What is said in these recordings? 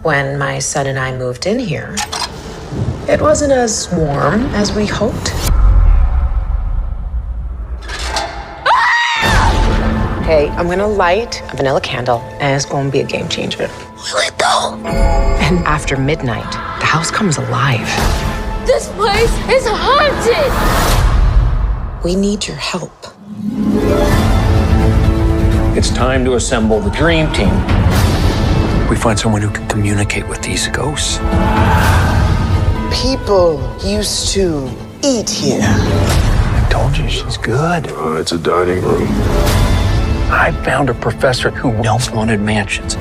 When my son and I moved in here, it wasn't as warm as we hoped. Hey, I'm gonna light a vanilla candle, and it's gonna be a game changer. Will it though? And after midnight, the house comes alive. This place is haunted! We need your help. It's time to assemble the dream team. We find someone who can communicate with these ghosts. People used to eat here. I told you she's good. It's a dining room. I found a professor who knows haunted mansions.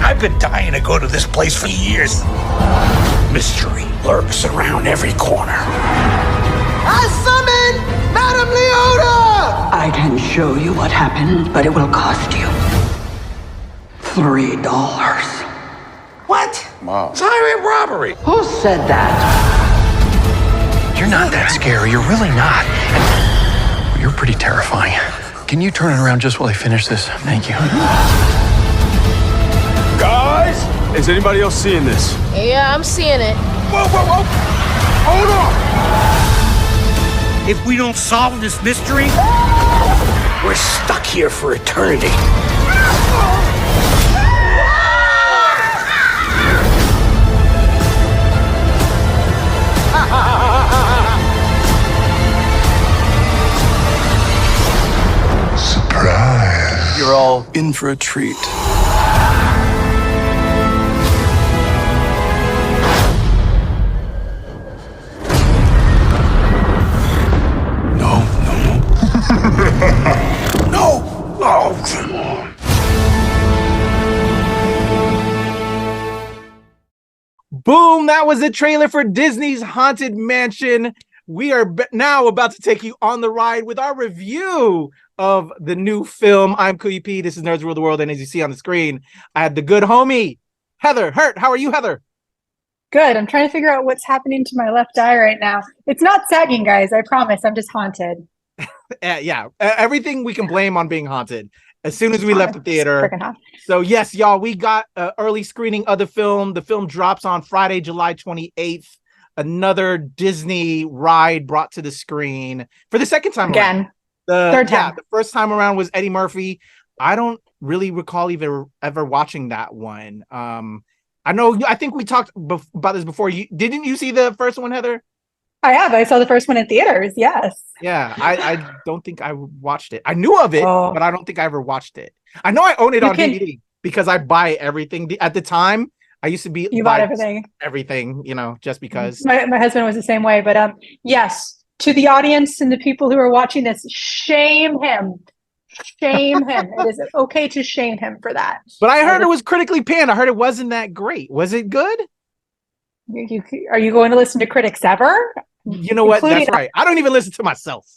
I've been dying to go to this place for years. Mystery lurks around every corner. I summon Madame Leota! I can show you what happened, but it will cost you $3. What? Mom. It's highway robbery. Who said that? You're not that scary. You're really not. You're pretty terrifying. Can you turn it around just while I finish this? Thank you. Guys, is anybody else seeing this? Yeah, I'm seeing it. Whoa, whoa, whoa! Hold on! If we don't solve this mystery, we're stuck here for eternity. Surprise. You're all in for a treat. No. No! Oh, come on. Boom! That was the trailer for Disney's Haunted Mansion. We are now about to take you on the ride with our review of the new film. I'm Kuya P. This is Nerds Rule the World, and as you see on the screen, I have the good homie, Heather Hurt. How are you, Heather? Good. I'm trying to figure out what's happening to my left eye right now. It's not sagging, guys. I promise. I'm just haunted. Yeah, everything we can blame on being haunted. As soon as we left the theater. So yes, y'all, we got an early screening of the film. The film drops on Friday, July 28th. Another Disney ride brought to the screen for the second time again. Third time. Yeah, the first time around was Eddie Murphy. I don't really recall ever watching that one. I think we talked about this before. Didn't you see the first one, Heather? I have. I saw the first one in theaters. Yes. Yeah, I don't think I watched it. I knew of it, but I don't think I ever watched it. I know I own it on DVD because I buy everything. At the time, I used to be bought everything, just because. My husband was the same way, but yes, to the audience and the people who are watching this, shame him. Shame him. It is okay to shame him for that. But I heard it was critically panned. I heard it wasn't that great. Was it good? Are you going to listen to critics ever? You know what? That's right. I don't even listen to myself.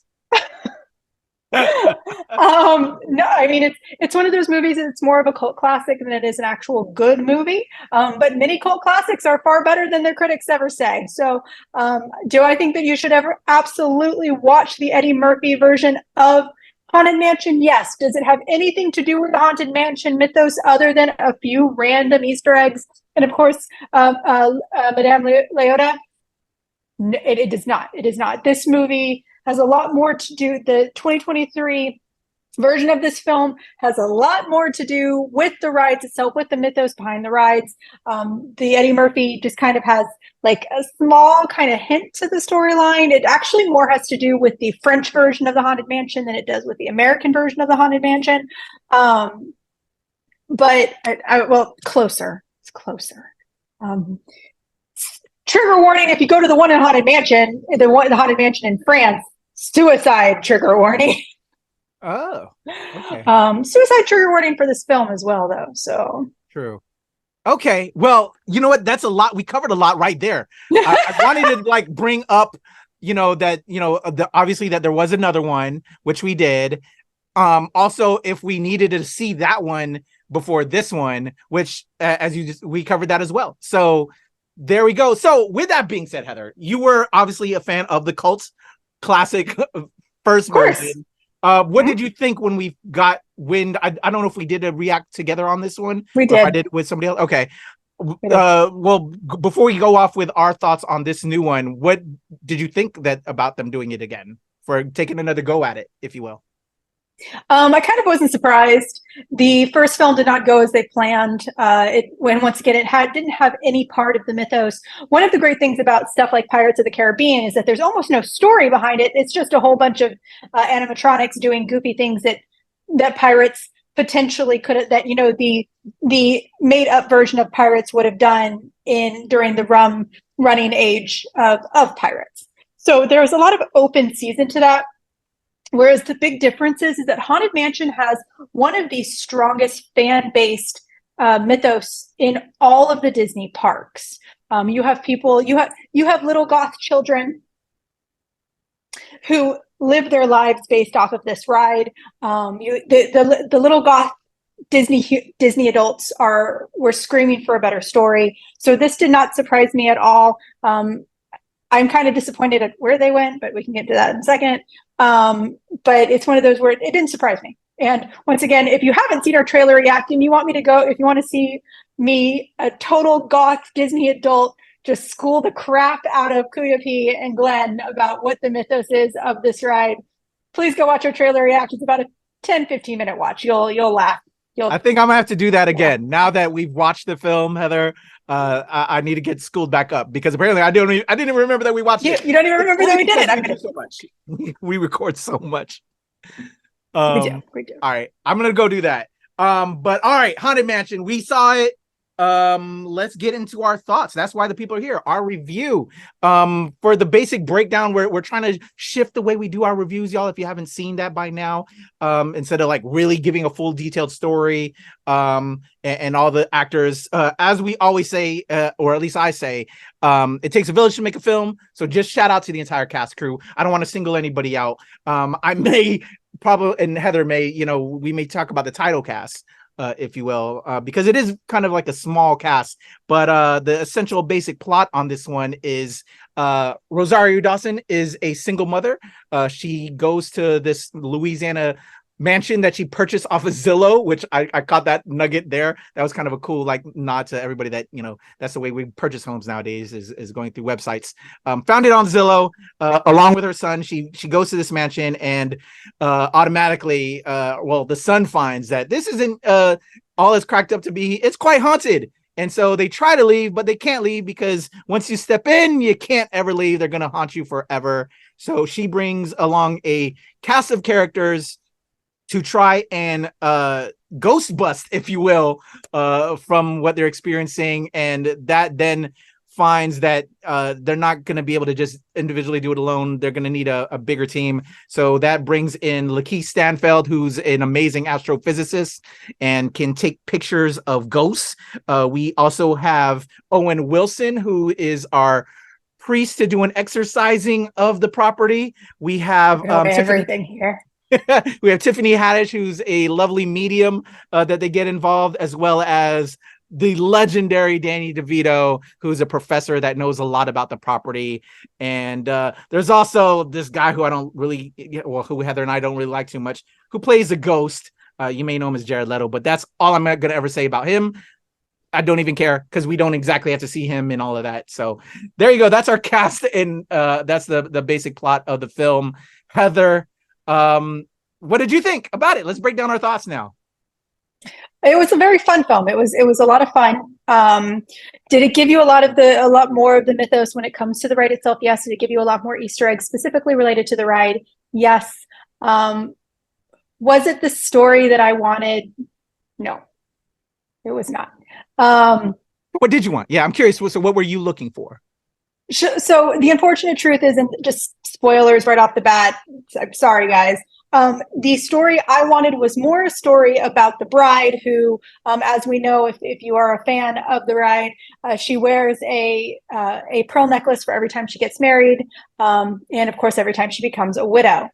No, I mean it's one of those movies. It's more of a cult classic than it is an actual good movie. But many cult classics are far better than their critics ever say. So, do I think that you should ever absolutely watch the Eddie Murphy version of Haunted Mansion? Yes. Does it have anything to do with the Haunted Mansion mythos other than a few random Easter eggs? And of course, Madame Leota? It does not. It is not. This movie has a lot more to do. The 2023 version of this film has a lot more to do with the rides itself, with the mythos behind the rides. The Eddie Murphy just kind of has like a small kind of hint to the storyline. It actually more has to do with the French version of the Haunted Mansion than it does with the American version of the Haunted Mansion. But closer. It's closer. Trigger warning: if you go to the one in Haunted Mansion, the Haunted Mansion in France, suicide trigger warning. Oh, okay. Suicide trigger warning for this film as well, though. So true. Okay, well, you know what? That's a lot. We covered a lot right there. I wanted to bring up, obviously that there was another one, which we did. Also, if we needed to see that one before this one, which we covered that as well. So there we go. So with that being said, Heather, you were obviously a fan of the cult classic first version. What did you think when we got wind? I don't know if we did a react together on this one. We did. Or if I did with somebody else. Okay. Before we go off with our thoughts on this new one, what did you think about them doing it again, for taking another go at it, if you will? I kind of wasn't surprised. The first film did not go as they planned. Once again, it didn't have any part of the mythos. One of the great things about stuff like Pirates of the Caribbean is that there's almost no story behind it. It's just a whole bunch of animatronics doing goofy things that pirates potentially could have, that, you know, the made up version of pirates would have done during the running age of pirates. So there was a lot of open season to that. Whereas the big difference is that Haunted Mansion has one of the strongest fan-based mythos in all of the Disney parks. You have little goth children who live their lives based off of this ride. The little goth Disney adults were screaming for a better story. So this did not surprise me at all. I'm kind of disappointed at where they went, but we can get to that in a second. But it's one of those where it didn't surprise me. And once again, if you haven't seen our trailer react and you want me to go, if you want to see me, a total goth Disney adult, just school the crap out of Kuya P and Glenn about what the mythos is of this ride, please go watch our trailer react. It's about a 10-15 minute watch. You'll laugh. I think I'm gonna have to do that again now that we've watched the film, Heather. I need to get schooled back up, because apparently I didn't even remember that we watched it. You don't even remember that we did it. I mean, so much. We record so much. We do. All right, I'm gonna go do that. But all right, Haunted Mansion, we saw it. Let's get into our thoughts. That's why the people are here. Our review. For the basic breakdown, we're trying to shift the way we do our reviews, y'all, if you haven't seen that by now. Instead of like really giving a full detailed story, and all the actors, as we always say, or at least I say, it takes a village to make a film. So just shout out to the entire cast crew. I don't want to single anybody out. I may probably, and Heather may, we may talk about the title cast, if you will, because it is kind of like a small cast. But the essential basic plot on this one is Rosario Dawson is a single mother. She goes to this Louisiana mansion that she purchased off of Zillow, which I caught that nugget there. That was kind of a cool like nod to everybody that, that's the way we purchase homes nowadays, is going through websites. Found it on Zillow, along with her son. She goes to this mansion, and automatically, the son finds that this isn't all it's cracked up to be. It's quite haunted. And so they try to leave, but they can't leave, because once you step in, you can't ever leave. They're going to haunt you forever. So she brings along a cast of characters to try and ghost bust, if you will, from what they're experiencing. And that then finds that they're not going to be able to just individually do it alone. They're going to need a bigger team. So that brings in LaKeith Stanfield, who's an amazing astrophysicist and can take pictures of ghosts. We also have Owen Wilson, who is our priest to do an exorcising of the property. We have everything here. We have Tiffany Haddish, who's a lovely medium that they get involved, as well as the legendary Danny DeVito, who's a professor that knows a lot about the property. And there's also this guy who who Heather and I don't really like too much, who plays a ghost. You may know him as Jared Leto, but that's all I'm going to ever say about him. I don't even care, because we don't exactly have to see him in all of that. So there you go. That's our cast, and that's the basic plot of the film. Heather, what did you think about it? Let's break down our thoughts now. It was a very fun film. It was a lot of fun. Did it give you a lot more of the mythos when it comes to the ride itself? Yes. Did it give you a lot more Easter eggs specifically related to the ride? Yes. Was it the story that I wanted? No, it was not. What did you want? Yeah, I'm curious. So what were you looking for? So the unfortunate truth is, and just spoilers right off the bat, I'm sorry guys, the story I wanted was more a story about the bride who, as we know, if you are a fan of the ride, she wears a pearl necklace for every time she gets married, and of course every time she becomes a widow.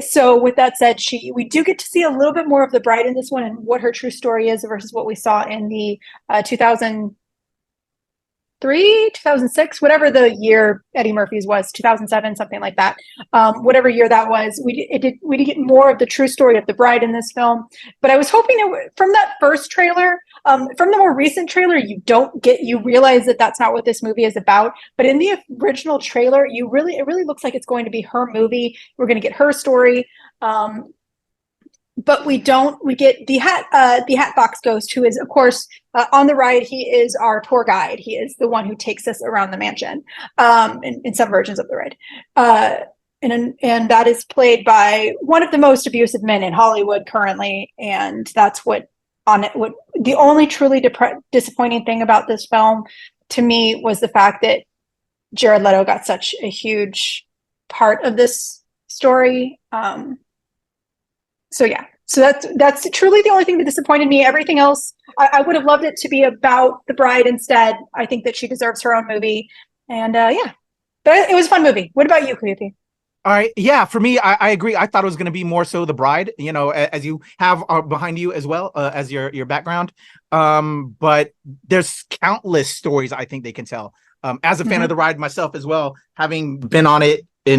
So with that said, we do get to see a little bit more of the bride in this one and what her true story is versus what we saw in the 2006, whatever the year Eddie Murphy's was, 2007, something like that. Whatever year that was, we did get more of the true story of the bride in this film. But I was hoping from that first trailer, From the more recent trailer, you realize that that's not what this movie is about. But in the original trailer, it really looks like it's going to be her movie. We're going to get her story. But we get the Hatbox Ghost, who is, of course, on the ride. He is our tour guide. He is the one who takes us around the mansion in some versions of the ride. And that is played by one of the most abusive men in Hollywood currently. And that's what the only truly disappointing thing about this film to me was the fact that Jared Leto got such a huge part of this story. So that's truly the only thing that disappointed me. Everything else, I would have loved it to be about the bride instead. I think that she deserves her own movie. And but it was a fun movie. What about you, Kuya P? All right. Yeah, for me, I agree. I thought it was going to be more so the bride, as you have behind you as well as your background. But there's countless stories I think they can tell. As a fan of the ride myself as well, having been on it I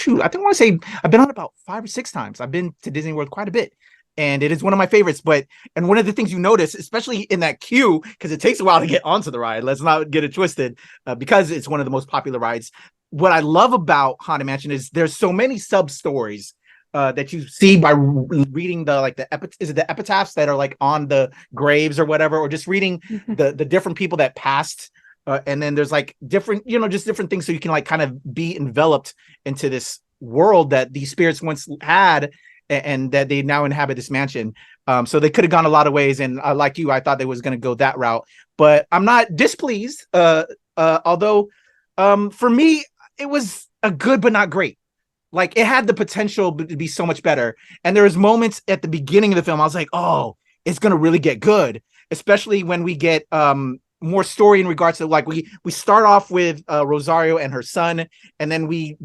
want to say I've been on it about 5 or 6 times. I've been to Disney World quite a bit. And it is one of my favorites. And one of the things you notice, especially in that queue, because it takes a while to get onto the ride, let's not get it twisted, because it's one of the most popular rides. What I love about Haunted Mansion is there's so many sub stories that you see by reading the epitaphs that are like on the graves or whatever, or just reading the different people that passed. And then there's like different, just different things so you can like kind of be enveloped into this world that these spirits once had and that they now inhabit this mansion. So they could have gone a lot of ways. And like you, I thought they was going to go that route, but I'm not displeased. Although for me, it was a good, but not great. Like it had the potential to be so much better. And there was moments at the beginning of the film, I was like, oh, it's going to really get good. Especially when we get more story in regards to like, we start off with Rosario and her son. And then we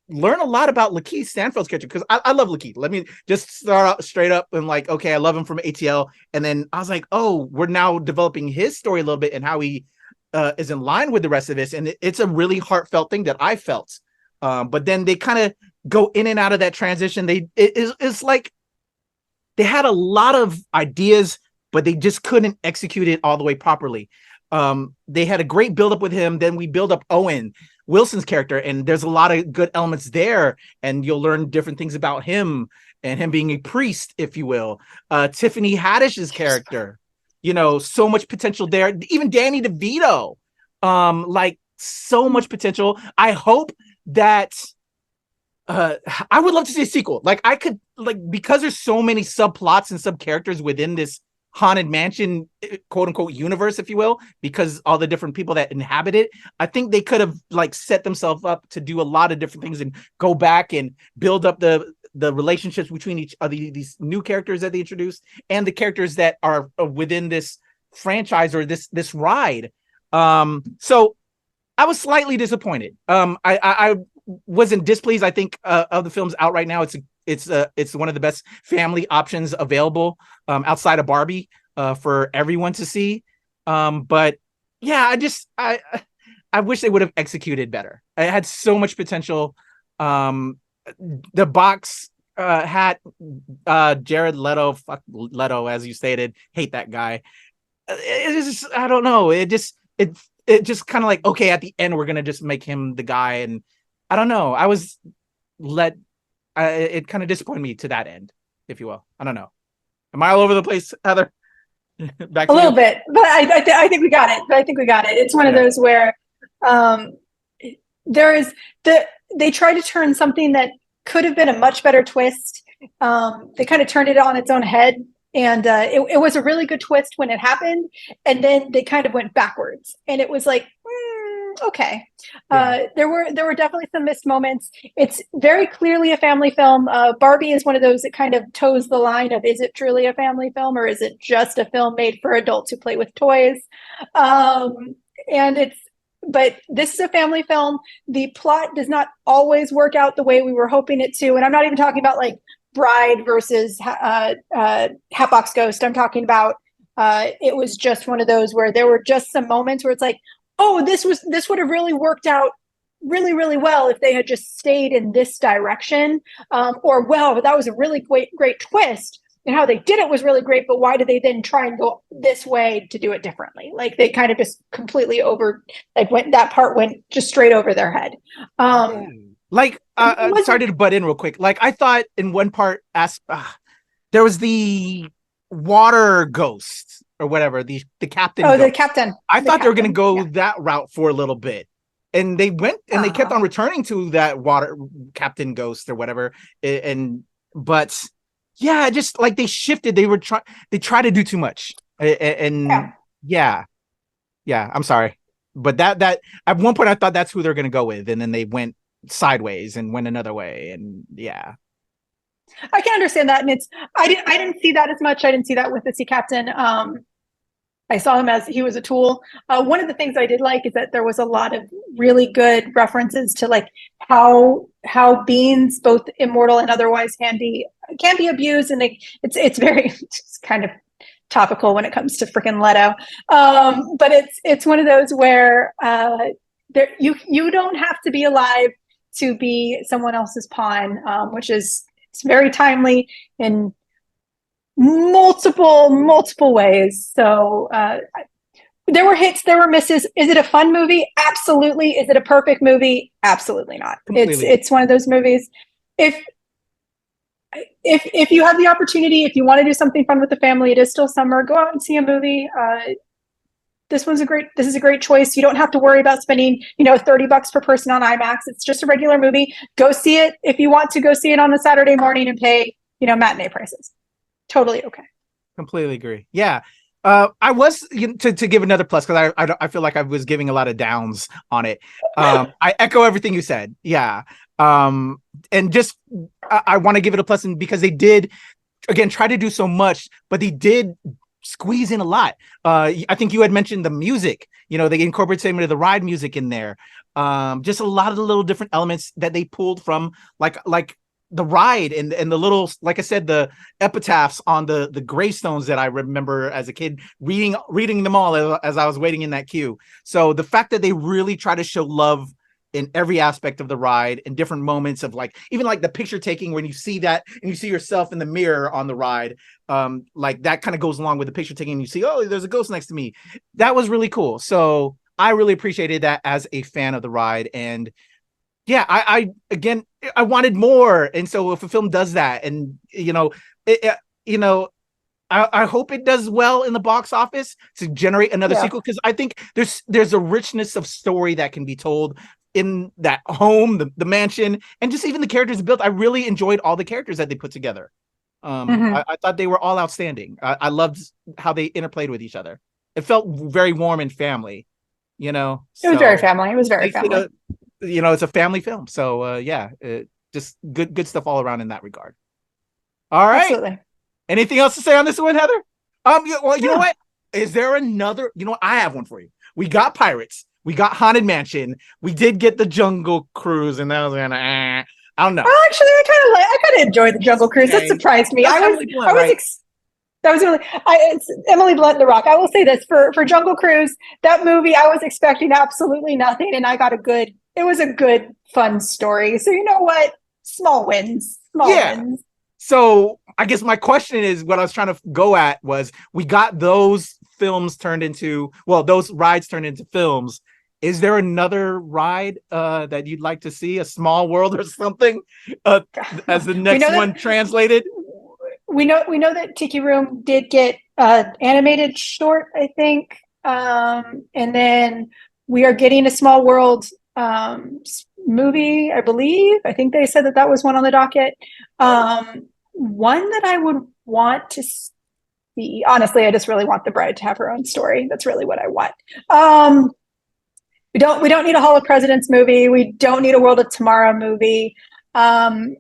learn a lot about LaKeith Stanfield's character. Cause I love LaKeith. Let me just start out straight up and like, okay, I love him from ATL. And then I was like, oh, we're now developing his story a little bit and how he is in line with the rest of this, and it's a really heartfelt thing that I felt. But then they kind of go in and out of that transition. It's like they had a lot of ideas, but they just couldn't execute it all the way properly. They had a great buildup with him. Then we build up Owen, Wilson's character, and there's a lot of good elements there, and you'll learn different things about him and him being a priest, if you will. Tiffany Haddish's character. So much potential there. Even Danny DeVito, like so much potential. I hope that I would love to see a sequel. Like I could, because there's so many subplots and sub characters within this Haunted Mansion, quote unquote, universe, if you will, because all the different people that inhabit it, I think they could have like set themselves up to do a lot of different things and go back and build up the relationships between each of these new characters that they introduced and the characters that are within this franchise or this ride. So I was slightly disappointed. I wasn't displeased. I think of the films out right now, it's one of the best family options available outside of Barbie for everyone to see. But yeah, I wish they would have executed better. It had so much potential. The box hat, Jared Leto, fuck Leto, as you stated, hate that guy. It just, I don't know. It just kind of like, okay, at the end, we're going to just make him the guy. And I don't know. It kind of disappointed me to that end, if you will. I don't know. Am I all over the place, Heather? Back to a little bit, but I think we got it. It's one of those where they tried to turn something that could have been a much better twist. They kind of turned it on its own head, and it was a really good twist when it happened, and then they kind of went backwards, and it was like, okay. Yeah. There were definitely some missed moments. It's very clearly a family film. Barbie is one of those that kind of toes the line of, is it truly a family film, or is it just a film made for adults who play with toys? But this is a family film. The plot does not always work out the way we were hoping it to. And I'm not even talking about like Bride versus Hatbox Ghost. I'm talking about it was just one of those where there were just some moments where it's like, oh, this would have really worked out really, really well if they had just stayed in this direction. Or, wow, that was a really great twist. and how they did it was really great, but why did they then try and go this way to do it differently? Like they kind of just completely that part went just straight over their head. Sorry to butt in real quick. Like I thought in one part, there was the water ghost or whatever, the captain. Oh, the captain. I thought they were going to go that route for a little bit. And they went and they kept on returning to that water captain ghost or whatever. But yeah, just like they shifted, they tried to do too much. Yeah, I'm sorry. But that at one point I thought that's who they're going to go with. And then they went sideways and went another way. And yeah. I can understand that. And I didn't see that as much. I didn't see that with the sea captain. I saw him as he was a tool. One of the things I did like is that there was a lot of really good references to like how beings, both immortal and otherwise, can be abused, and it's very it's kind of topical when it comes to freaking Leto. But it's one of those where you don't have to be alive to be someone else's pawn, which is it's very timely in multiple ways. So there were hits, there were misses. Is it a fun movie? Absolutely. Is it a perfect movie? Absolutely not. Completely. It's one of those movies. If you have the opportunity, if you want to do something fun with the family, it is still summer, go out and see a movie. This is a great choice. You don't have to worry about spending, $30 per person on IMAX. It's just a regular movie. Go see it if you want to go see it on a Saturday morning and pay, matinee prices. Totally okay. Completely agree. Yeah. I was to give another plus because I feel like I was giving a lot of downs on it. I echo everything you said. Yeah. And just I want to give it a plus because they did again try to do so much, but they did squeeze in a lot. I think you had mentioned the music. They incorporated some of the ride music in there. Just a lot of the little different elements that they pulled from like the ride and the little, like I said, the epitaphs on the gravestones that I remember as a kid reading them all as I was waiting in that queue. So the fact that they really try to show love in every aspect of the ride and different moments of even the picture taking when you see that and you see yourself in the mirror on the ride, like that kind of goes along with the picture taking and you see, oh, there's a ghost next to me. That was really cool. So I really appreciated that as a fan of the ride. And yeah, I wanted more. And so if a film does that and, I hope it does well in the box office to generate another sequel. Cause I think there's a richness of story that can be told in that home, the mansion, and just even the characters built. I really enjoyed all the characters that they put together. I thought they were all outstanding. I loved how they interplayed with each other. It felt very warm and family, It was very family. It was very family. It's a family film. So just good stuff all around in that regard. All right. Absolutely. Anything else to say on this one, Heather? Well, you know what? Is there another? I have one for you. We got Pirates. We got Haunted Mansion. We did get the Jungle Cruise, and that was kind of I don't know. Well, actually, I kind of enjoyed the Jungle Cruise. Okay. That surprised me. It's Emily Blunt, The Rock. I will say this for Jungle Cruise, that movie, I was expecting absolutely nothing, and I got it was a good, fun story. So you know what? Small wins. Wins. So I guess my question is, what I was trying to go at was, we got those those rides turned into films. Is there another ride that you'd like to see, a Small World or something, as the next one translated? We know that Tiki Room did get animated short, I think, and then we are getting a Small World movie, I believe. I think they said that was one on the docket. One that I would want to see, honestly, I just really want the bride to have her own story. That's really what I want. We don't need a Hall of Presidents movie. We don't need a World of Tomorrow movie. I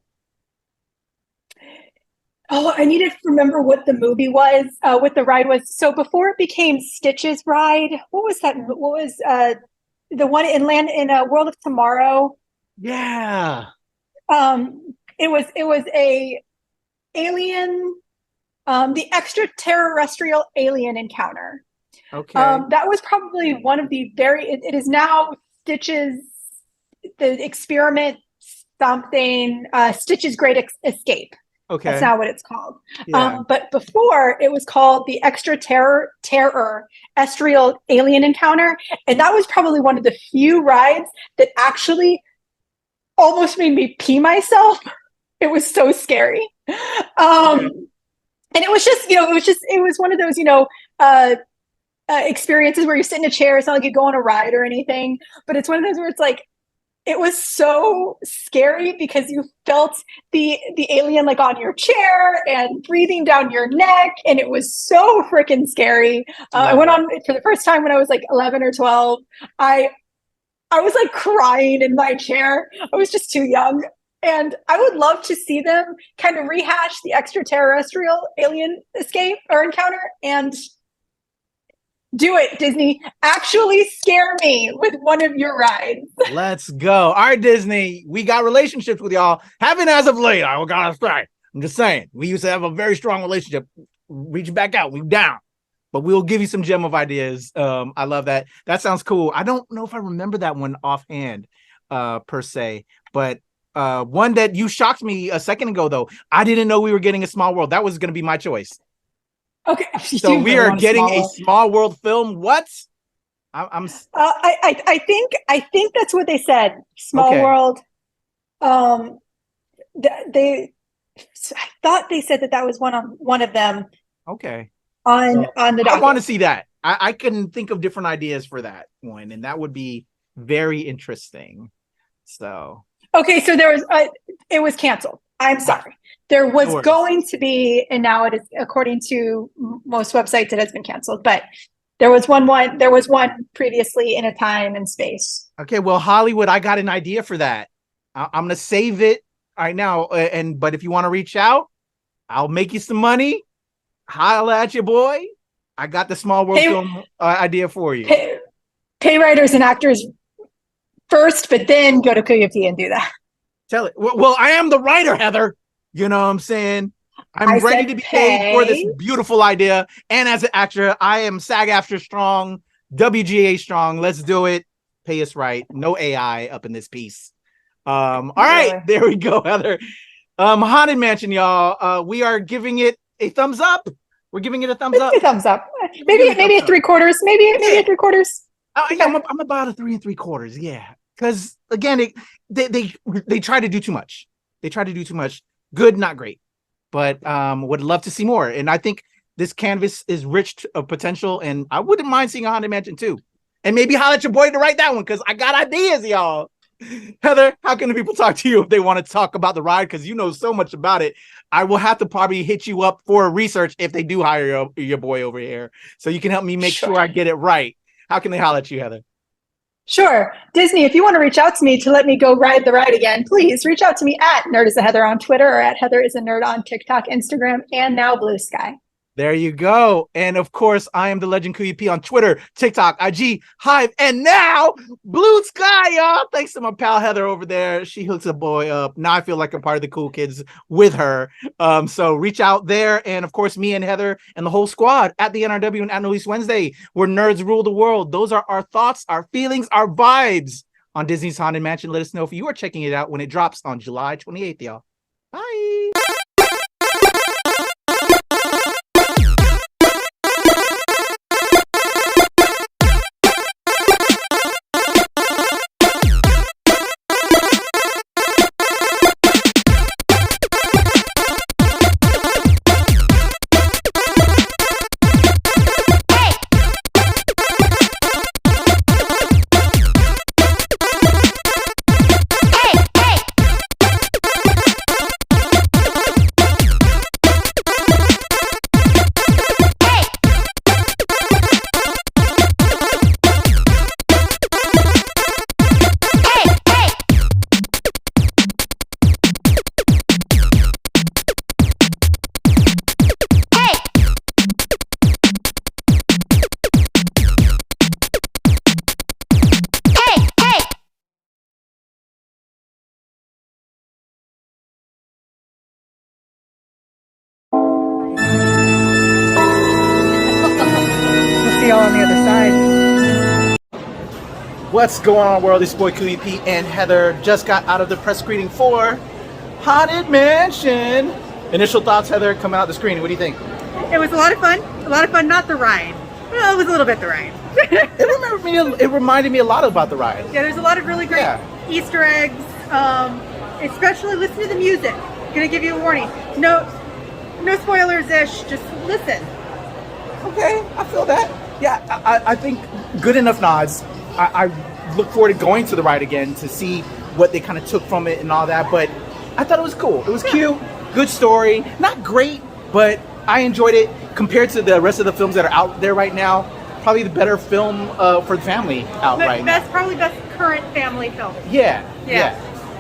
needed to remember what the movie was, what the ride was. So before it became Stitch's ride, what was that? What was the one in World of Tomorrow? Yeah. It was a alien, the extraterrestrial alien encounter. Okay. That was probably one of the it is now Stitch's, the experiment something, Stitch's Great Escape. Okay. That's not what it's called. Yeah. But before, it was called the Terror Estrial Alien Encounter. And that was probably one of the few rides that actually almost made me pee myself. It was so scary. And it was just, it was one of those, experiences where you sit in a chair. It's not like you go on a ride or anything, but it's one of those where it's like, it was so scary because you felt the alien like on your chair and breathing down your neck, and it was so freaking scary. I went on for the first time when I was like 11 or 12. I was like crying in my chair. I was just too young, and I would love to see them kind of rehash the extraterrestrial alien escape or encounter and do it, Disney. Actually scare me with one of your rides. Let's go. All right, Disney. We got relationships with y'all. Haven't as of late, I gotta say. I'm just saying. We used to have a very strong relationship. Reach back out. We down. But we'll give you some gem of ideas. I love that. That sounds cool. I don't know if I remember that one offhand, per se. But one that you shocked me a second ago, though. I didn't know we were getting a Small World. That was going to be my choice. Okay, so we are getting a Small World film. What? I think that's what they said. Small World. I thought they said that was one of them. Okay. On the document. I want to see that. I couldn't think of different ideas for that one, and that would be very interesting. So okay, so there was it was canceled. I'm sorry. There was going to be, and now it is, according to most websites, it has been canceled. But there was one previously in a time and space. Okay, well, Hollywood, I got an idea for that. I'm gonna save it right now. But if you want to reach out, I'll make you some money. Holla at your boy. I got the Small World film idea for you. Pay writers and actors first, but then go to Kuya P and do that. Tell it. Well, I am the writer, Heather. You know what I'm saying? I'm ready to be paid for this beautiful idea. And as an actor, I am SAG-AFTRA strong, WGA strong. Let's do it. Pay us right. No AI up in this piece. All right. There we go, Heather. Haunted Mansion, y'all. We are giving it a thumbs up. We're giving it a thumbs up. A thumbs up. Maybe a 3/4. Maybe a 3/4. Yeah, I'm about a 3 3/4. Yeah. Because again, they try to do too much. They try to do too much. Good, not great, but would love to see more. And I think this canvas is rich of potential, and I wouldn't mind seeing a Haunted Mansion too. And maybe holler at your boy to write that one, because I got ideas, y'all. Heather, how can the people talk to you if they want to talk about the ride? Because you know so much about it. I will have to probably hit you up for research if they do hire your boy over here, so you can help me make sure I get it right. How can they holler at you, Heather? Sure. Disney, if you want to reach out to me to let me go ride the ride again, please reach out to me at NerdIsAHeather on Twitter or at HeatherIsANerd on TikTok, Instagram, and now Blue Sky. There you go. And of course, I am the legend Kuya P on Twitter, TikTok, IG, Hive, and now Blue Sky, y'all. Thanks to my pal Heather over there. She hooks a boy up. Now I feel like I'm part of the cool kids with her. So reach out there. And of course, me and Heather and the whole squad at the NRW and at No Lease Wednesday, where nerds rule the world. Those are our thoughts, our feelings, our vibes on Disney's Haunted Mansion. Let us know if you are checking it out when it drops on July 28th, y'all. Bye. On the other side. What's going on, world? It's your boy Kuya P and Heather just got out of the press screening for Haunted Mansion. Initial thoughts, Heather, coming out the screen. What do you think? It was a lot of fun. A lot of fun, not the ride. Well, it was a little bit the ride. It reminded me a lot about the ride. Yeah, there's a lot of really great Easter eggs. Especially listen to the music. Gonna give you a warning. No spoilers-ish. Just listen. Okay, I feel that. Yeah, I think good enough nods. I look forward to going to the ride again to see what they kind of took from it and all that. But I thought it was cool. It was cute. Good story. Not great, but I enjoyed it compared to the rest of the films that are out there right now. Probably the better film for the family out right now. Probably best current family film. Yeah.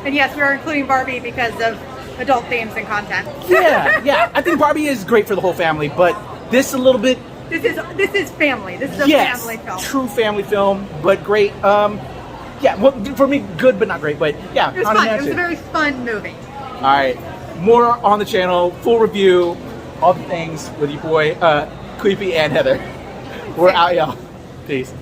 And yes, we are including Barbie because of adult themes and content. Yeah. I think Barbie is great for the whole family, but this a little bit. This is family. This is a family film. True family film, but great. Well, for me, good but not great. But yeah, it was fun. It was a very fun movie. All right, more on the channel. Full review, all the things with your boy Kuya P and Heather. We're out, y'all. Peace.